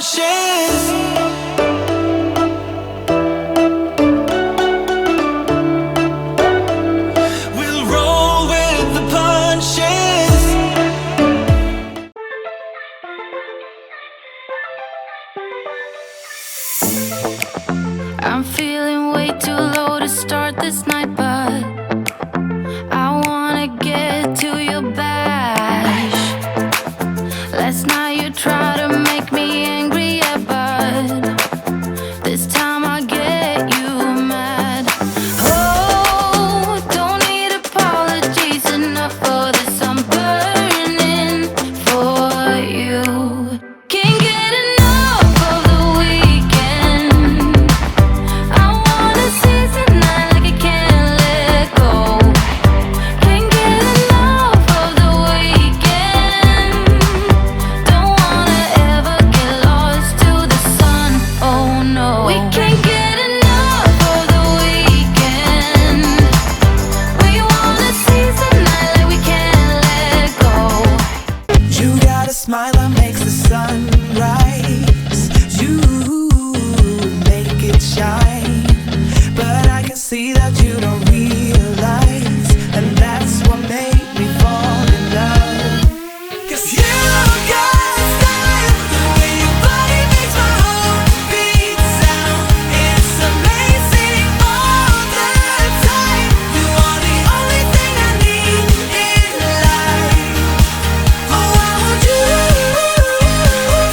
punches. We'll roll with the punches. I'm feeling way too low to start this night, but I wanna get to your bash. Last night you tried to make me angry, yeah, but this time I get you mad. Oh, don't need apologies, enough for this. I'm burning for you. Can't get enough of the weekend. I wanna seize the night like I can't let go. Can't get enough of the weekend. Don't wanna ever get lost to the sun. Oh no, we can't get enough of the weekend. We wanna seize the night like we can't let go. You got a smile that makes the sun rise. You make it shine, but I can see that you don't realize, and that's what made me fall in love. 'Cause you got style, the way your body makes my heart beat sound. It's amazing all the time. You are the only thing I need in life. Oh, I want you.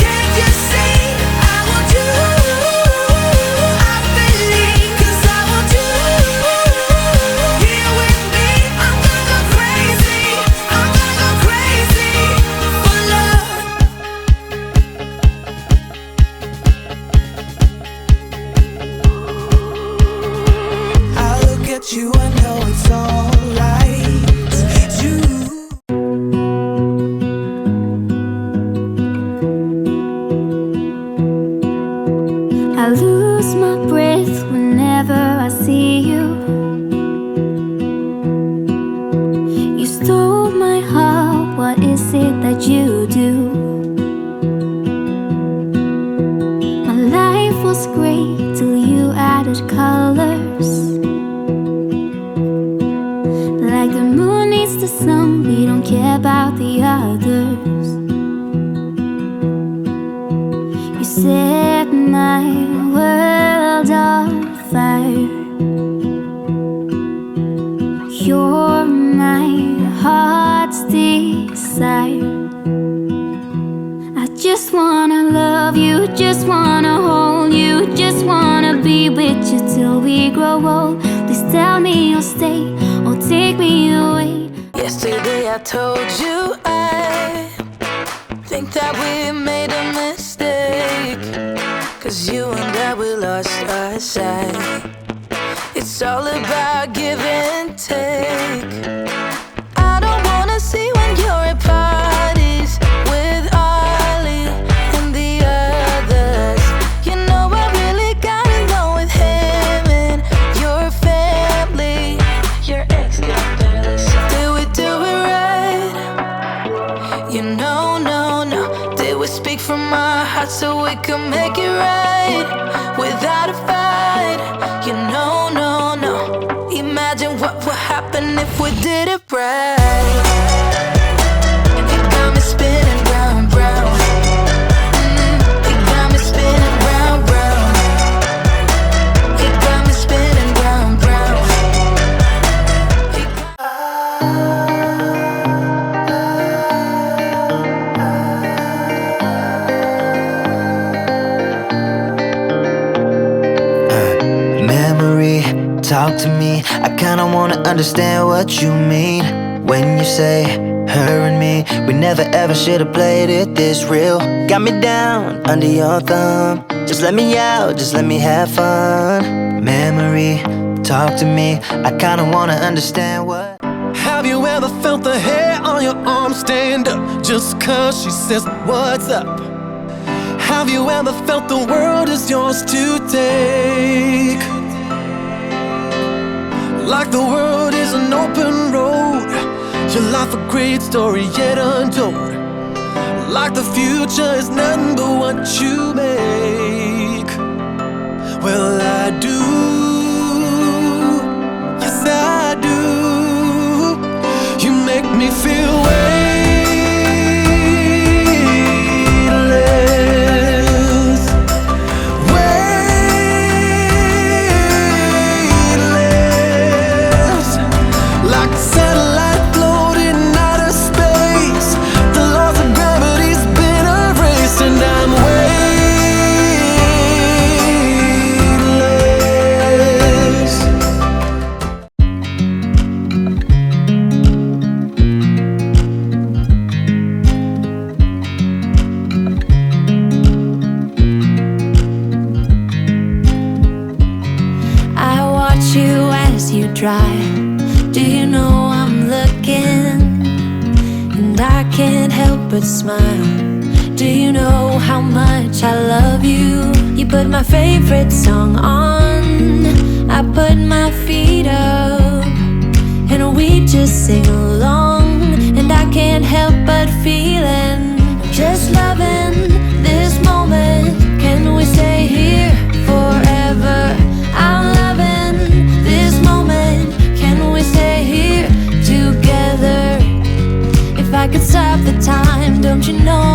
Can't you see? I want you. I believe, 'cause I want you here with me. I'm gonna go crazy. I'm gonna go crazy for love. I look at you, I know it's alright. You. I lose my breath whenever I see you. You stole my heart, what is it that you do? My life was great till you added colors. Like the moon needs the sun, we don't care about the others. You set my world on fire. You're my heart's desire. I just wanna love you, just wanna hold you, just wanna be with you till we grow old. Please tell me you'll stay or take me away. Yesterday I told you I think that we made a mistake, 'cause you and I, we lost our sight. It's all about give and take. I don't wanna see when you're at parties with Ollie and the others. You know I really got along with him and your family. Your ex got barely so. Did we do it right? You know, no. Did we speak from our hearts so we could make it right without a fight? You know, no. Imagine what would happen if we did it right. You got me spinning round, round. You got me spinning round, round. You got me spinning round, round. Memory, talk to me. I kinda wanna understand what you mean when you say her and me. We never ever should've played it this real. Got me down under your thumb. Just let me out, just let me have fun. Memory, talk to me. I kinda wanna understand what. Have you ever felt the hair on your arm stand up just 'cause she says what's up? Have you ever felt the world is yours to take? Like the world is an open road, your life a great story yet untold. like the future is nothing but what you make. Well, I do, yes I do. You make me feel weightless, weightless, like a satellite floating out of space. The laws of gravity's been erased, and I'm weightless. I watch you as you drive. Do you know I'm looking? And I can't help but smile. Do you know how much I love you? You put my favorite song on, I put my feet up, and we just sing along. And I can't help but feeling, just loving this moment. Can we stay here forever? I'm loving this moment. Can we stay here together? If I could stop the time, don't you know